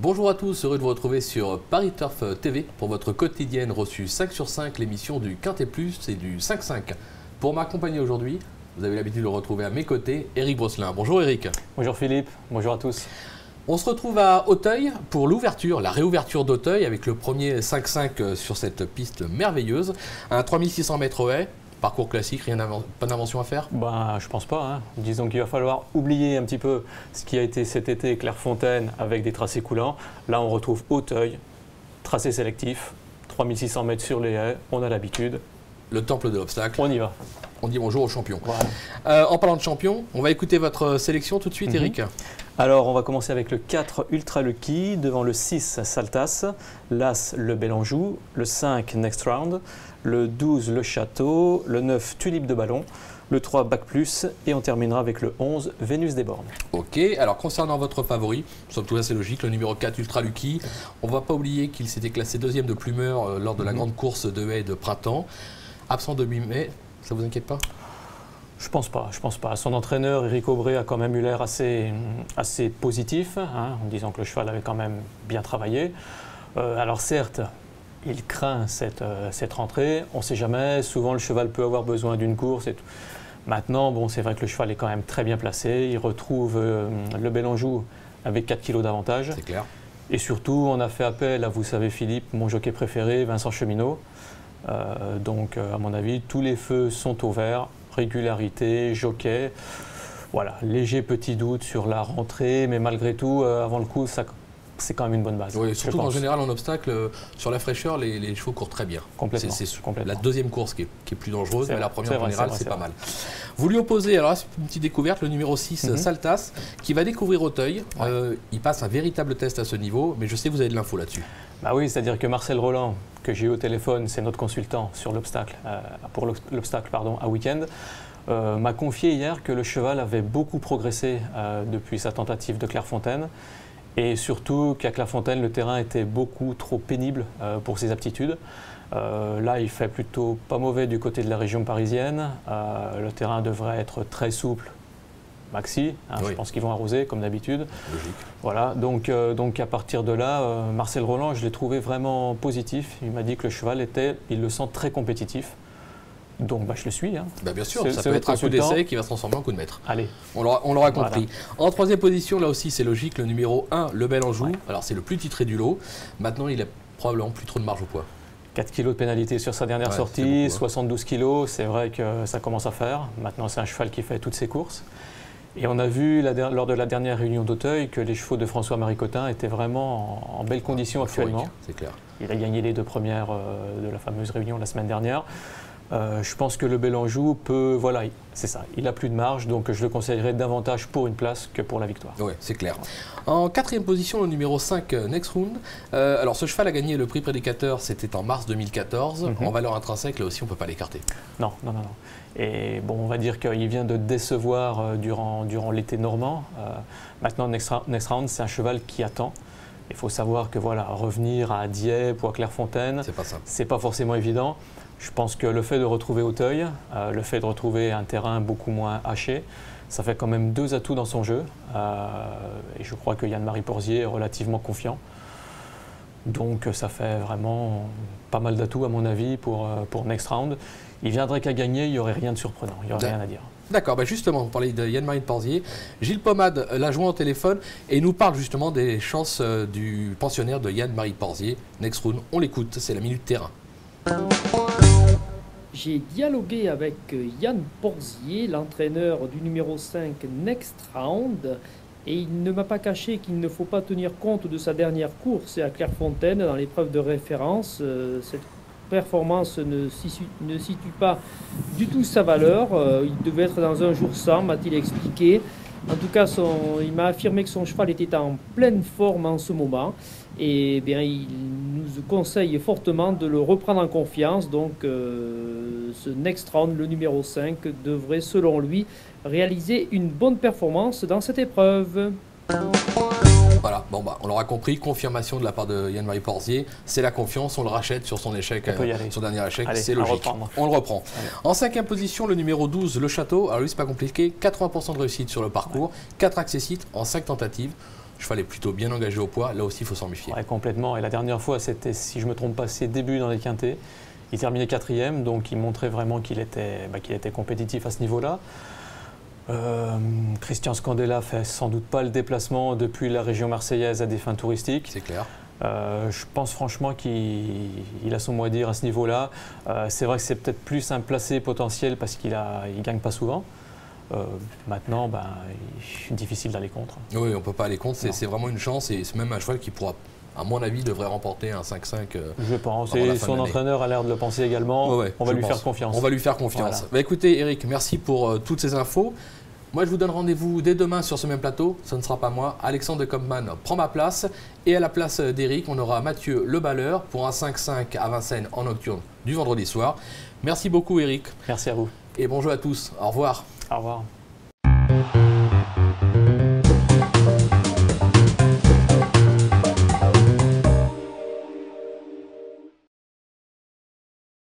Bonjour à tous, heureux de vous retrouver sur Paris Turf TV pour votre quotidienne reçue 5 sur 5, l'émission du Quintet Plus et du 5-5. Pour m'accompagner aujourd'hui, vous avez l'habitude de le retrouver à mes côtés, Éric Brosselin. Bonjour Éric. Bonjour Philippe, bonjour à tous. On se retrouve à Auteuil pour l'ouverture, la réouverture d'Auteuil avec le premier 5-5 sur cette piste merveilleuse. Un 3600 mètres au haie. Parcours classique, pas d'invention à faire? Je pense pas. Hein. Disons qu'il va falloir oublier un petit peu ce qui a été cet été Clairefontaine avec des tracés coulants. Là, on retrouve Auteuil, tracé sélectif, 3600 mètres sur les haies, on a l'habitude. Le temple de l'obstacle. On y va. On dit bonjour aux champions. Voilà. En parlant de champions, on va écouter votre sélection tout de suite, Éric. Alors, on va commencer avec le 4 Ultra Lucky, devant le 6 Saltas, l'As le Bélanjou, le 5 Next Round, le 12 le Château, le 9 Tulipe de Ballon, le 3 Bac Plus et on terminera avec le 11 Vénus des Bornes. Ok, alors concernant votre favori, somme toute assez logique, le numéro 4 Ultra Lucky, on ne va pas oublier qu'il s'était classé deuxième de Plumeur lors de la grande course de haie de printemps. Absent de mai, ça vous inquiète pas? Je pense pas. Son entraîneur, Éric Aubray, a quand même eu l'air assez positif, hein, en disant que le cheval avait quand même bien travaillé. Alors certes, il craint cette rentrée, on ne sait jamais, souvent le cheval peut avoir besoin d'une course et tout. Maintenant, bon, c'est vrai que le cheval est quand même très bien placé, il retrouve le Bélanjou avec 4 kilos d'avantage. C'est clair. Et surtout, on a fait appel à, vous savez Philippe, mon jockey préféré, Vincent Cheminot. Donc à mon avis, tous les feux sont au vert, régularité, jockey. Voilà, léger petit doute sur la rentrée, mais malgré tout, avant le coup, c'est quand même une bonne base. Oui, surtout en général en obstacle, sur la fraîcheur, les chevaux courent très bien. Complètement. C'est la deuxième course qui est plus dangereuse, mais la première en général, c'est pas mal. Vous lui opposez, alors c'est une petite découverte, le numéro 6, Saltas, qui va découvrir Auteuil. Il passe un véritable test à ce niveau, mais je sais que vous avez de l'info là-dessus. Bah oui, c'est-à-dire que Marcel Roland, que j'ai eu au téléphone, c'est notre consultant sur l'obstacle, pour l'obstacle à week-end, m'a confié hier que le cheval avait beaucoup progressé depuis sa tentative de Clairefontaine et surtout qu'à Clairefontaine, le terrain était beaucoup trop pénible pour ses aptitudes. Là, il fait plutôt pas mauvais du côté de la région parisienne. Le terrain devrait être très souple. Maxi, hein, oui. Je pense qu'ils vont arroser comme d'habitude. Logique. Voilà, donc à partir de là, Marcel Roland, je l'ai trouvé vraiment positif. Il m'a dit que le cheval il le sent très compétitif. Donc je le suis. Hein. Bien sûr, ça peut être un coup d'essai qui va se transformer en coup de maître. Allez. On l'aura compris. Voilà. En troisième position, là aussi c'est logique, le numéro 1, le Bélanjou. Ouais. Alors c'est le plus titré du lot. Maintenant il a probablement plus trop de marge au poids. 4 kilos de pénalité sur sa dernière sortie, beaucoup, 72 kilos, c'est vrai que ça commence à faire. Maintenant c'est un cheval qui fait toutes ses courses. Et on a vu lors de la dernière réunion d'Auteuil que les chevaux de François-Marie Cotin étaient vraiment en belle condition actuellement. C'est clair. Il a gagné les 2 premières de la fameuse réunion la semaine dernière. Je pense que le Bélanjou peut, voilà, c'est ça, il n'a plus de marge, donc je le conseillerais davantage pour une place que pour la victoire. Oui, c'est clair. En quatrième position, le numéro 5, Next Round. Alors ce cheval a gagné le prix Prédicateur, c'était en mars 2014. En valeur intrinsèque, là aussi, on ne peut pas l'écarter. Non. Et bon, on va dire qu'il vient de décevoir durant l'été normand. Maintenant, Next Round, c'est un cheval qui attend. Il faut savoir que voilà, revenir à Dieppe ou à Clairefontaine, c'est pas forcément évident. Je pense que le fait de retrouver Auteuil, le fait de retrouver un terrain beaucoup moins haché, ça fait quand même 2 atouts dans son jeu. Et je crois que Yann-Marie Porzier est relativement confiant. Donc ça fait vraiment pas mal d'atouts à mon avis pour Next Round. Il viendrait qu'à gagner, il n'y aurait rien de surprenant, il n'y aurait rien à dire. D'accord, justement, vous parlez de Yann-Marie Porzier. Gilles Pommade l'a joint au téléphone et nous parle justement des chances du pensionnaire de Yann-Marie Porzier. Next Round, on l'écoute, c'est la minute terrain. J'ai dialogué avec Yann Porzier, l'entraîneur du numéro 5 Next Round, et il ne m'a pas caché qu'il ne faut pas tenir compte de sa dernière course à Clairefontaine dans l'épreuve de référence. Cette performance ne situe pas du tout sa valeur. Il devait être dans un jour sans, m'a-t-il expliqué. En tout cas, il m'a affirmé que son cheval était en pleine forme en ce moment. Et bien, il nous conseille fortement de le reprendre en confiance. Donc, ce Next Round, le numéro 5, devrait, selon lui, réaliser une bonne performance dans cette épreuve. Voilà, on l'aura compris, confirmation de la part de Yann-Marie Porzier, c'est la confiance, on le rachète sur son échec, son dernier échec, c'est logique. On le reprend. Allez. En 5e position, le numéro 12, le Château. Alors lui, c'est pas compliqué, 80% de réussite sur le parcours, 4 accessites en 5 tentatives. cheval est plutôt bien engagé au poids. Là aussi, il faut s'en méfier. Ouais, complètement. Et la dernière fois, c'était, si je ne me trompe pas, ses débuts dans les quintés. Il terminait 4e, donc il montrait vraiment qu'il était compétitif à ce niveau-là. Christian Scandella fait sans doute pas le déplacement depuis la région marseillaise à des fins touristiques. C'est clair. Je pense franchement qu'il a son mot à dire à ce niveau-là. C'est vrai que c'est peut-être plus un placé potentiel parce qu'il ne gagne pas souvent. Maintenant, difficile d'aller contre. Oui, on ne peut pas aller contre. C'est vraiment une chance et c'est même un cheval qui pourra, à mon avis, devrait remporter un 5-5. Je pense. Et son entraîneur a l'air de le penser également. On va lui faire confiance. On va lui faire confiance. Voilà. Écoutez, Eric, merci pour toutes ces infos. Moi, je vous donne rendez-vous dès demain sur ce même plateau. Ce ne sera pas moi. Alexandre de Kopman prend ma place. Et à la place d'Eric, on aura Mathieu Le Balleur pour un 5-5 à Vincennes en nocturne du vendredi soir. Merci beaucoup, Eric. Merci à vous. Et bonjour à tous. Au revoir. Au revoir.